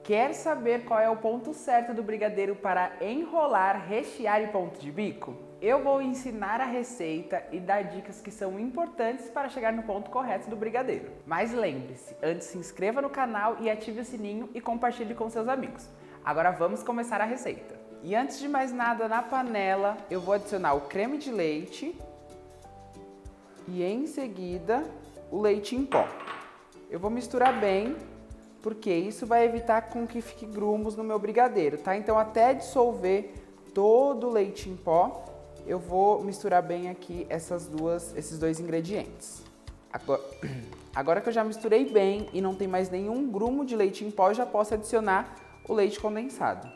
Quer saber qual é o ponto certo do brigadeiro para enrolar, rechear e ponto de bico? Eu vou ensinar a receita e dar dicas que são importantes para chegar no ponto correto do brigadeiro. Mas lembre-se, antes se inscreva no canal e ative o sininho e compartilhe com seus amigos. Agora vamos começar a receita. E antes de mais nada, na panela eu vou adicionar o creme de leite e em seguida o leite em pó. Eu vou misturar bem, porque isso vai evitar com que fique grumos no meu brigadeiro, tá? Então até dissolver todo o leite em pó, eu vou misturar bem aqui esses dois ingredientes. Agora que eu já misturei bem e não tem mais nenhum grumo de leite em pó, eu já posso adicionar o leite condensado.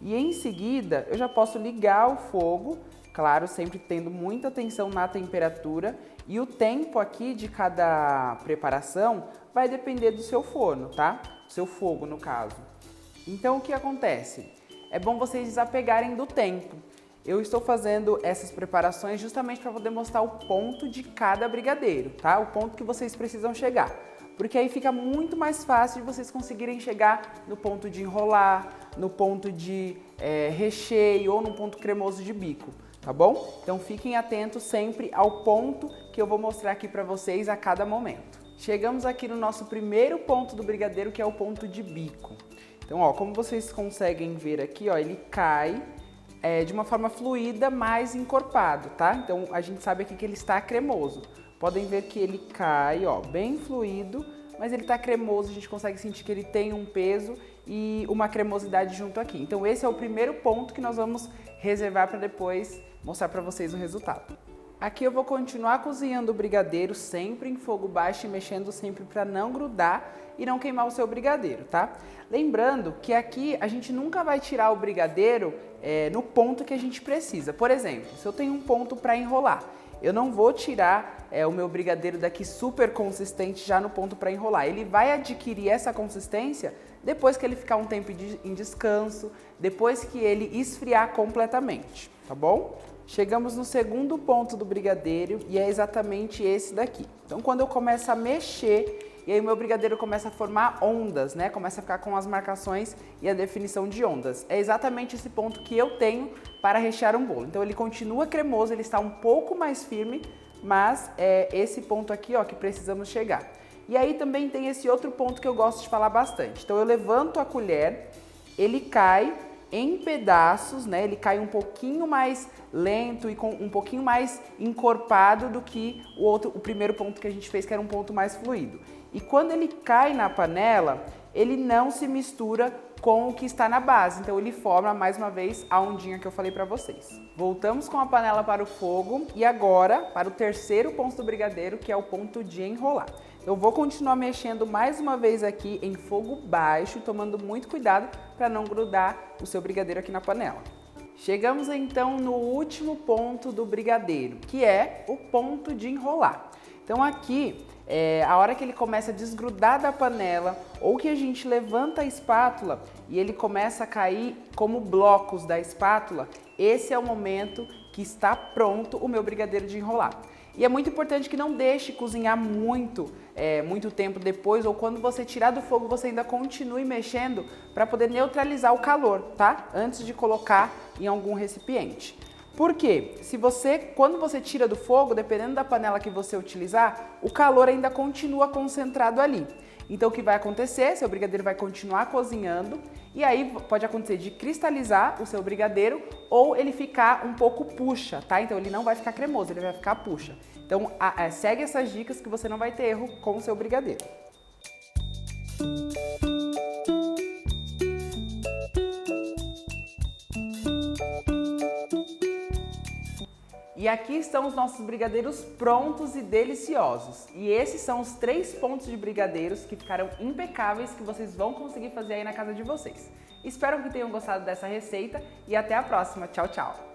E em seguida, eu já posso ligar o fogo, claro, sempre tendo muita atenção na temperatura, e o tempo aqui de cada preparação vai depender do seu forno, tá? Do seu fogo, no caso. Então, o que acontece? É bom vocês desapegarem do tempo. Eu estou fazendo essas preparações justamente para poder mostrar o ponto de cada brigadeiro, tá? O ponto que vocês precisam chegar. Porque aí fica muito mais fácil de vocês conseguirem chegar no ponto de enrolar, no ponto de recheio ou no ponto cremoso de bico, tá bom? Então fiquem atentos sempre ao ponto que eu vou mostrar aqui para vocês a cada momento. Chegamos aqui no nosso primeiro ponto do brigadeiro, que é o ponto de bico. Então, ó, como vocês conseguem ver aqui, ó, ele cai de uma forma fluida, mais encorpado, tá? Então a gente sabe aqui que ele está cremoso. Podem ver que ele cai, ó, bem fluido, mas ele tá cremoso, a gente consegue sentir que ele tem um peso e uma cremosidade junto aqui. Então esse é o primeiro ponto que nós vamos reservar para depois mostrar para vocês o resultado. Aqui eu vou continuar cozinhando o brigadeiro sempre em fogo baixo e mexendo sempre para não grudar e não queimar o seu brigadeiro, tá? Lembrando que aqui a gente nunca vai tirar o brigadeiro no ponto que a gente precisa. Por exemplo, se eu tenho um ponto para enrolar, eu não vou tirar o meu brigadeiro daqui super consistente já no ponto para enrolar. Ele vai adquirir essa consistência depois que ele ficar um tempo em descanso, depois que ele esfriar completamente, tá bom? Chegamos no segundo ponto do brigadeiro e é exatamente esse daqui. Então quando eu começo a mexer e aí o meu brigadeiro começa a formar ondas, né? Começa a ficar com as marcações e a definição de ondas. É exatamente esse ponto que eu tenho para rechear um bolo. Então ele continua cremoso, ele está um pouco mais firme, mas é esse ponto aqui, ó, que precisamos chegar. E aí também tem esse outro ponto que eu gosto de falar bastante. Então eu levanto a colher, ele cai em pedaços, né? Ele cai um pouquinho mais lento e com um pouquinho mais encorpado do que o primeiro ponto que a gente fez, que era um ponto mais fluido. E quando ele cai na panela, ele não se mistura com o que está na base, então ele forma mais uma vez a ondinha que eu falei para vocês. Voltamos com a panela para o fogo e agora para o terceiro ponto do brigadeiro, que é o ponto de enrolar. Eu vou continuar mexendo mais uma vez aqui em fogo baixo, tomando muito cuidado para não grudar o seu brigadeiro aqui na panela. Chegamos então no último ponto do brigadeiro, que é o ponto de enrolar. Então aqui, a hora que ele começa a desgrudar da panela ou que a gente levanta a espátula e ele começa a cair como blocos da espátula, esse é o momento que está pronto o meu brigadeiro de enrolar. E é muito importante que não deixe cozinhar muito tempo depois, ou quando você tirar do fogo, você ainda continue mexendo para poder neutralizar o calor, tá? Antes de colocar em algum recipiente. Por quê? Quando você tira do fogo, dependendo da panela que você utilizar, o calor ainda continua concentrado ali. Então o que vai acontecer? Seu brigadeiro vai continuar cozinhando e aí pode acontecer de cristalizar o seu brigadeiro ou ele ficar um pouco puxa, tá? Então ele não vai ficar cremoso, ele vai ficar puxa. Então segue essas dicas que você não vai ter erro com o seu brigadeiro. E aqui estão os nossos brigadeiros prontos e deliciosos. E esses são os 3 pontos de brigadeiros que ficaram impecáveis, que vocês vão conseguir fazer aí na casa de vocês. Espero que tenham gostado dessa receita e até a próxima. Tchau, tchau!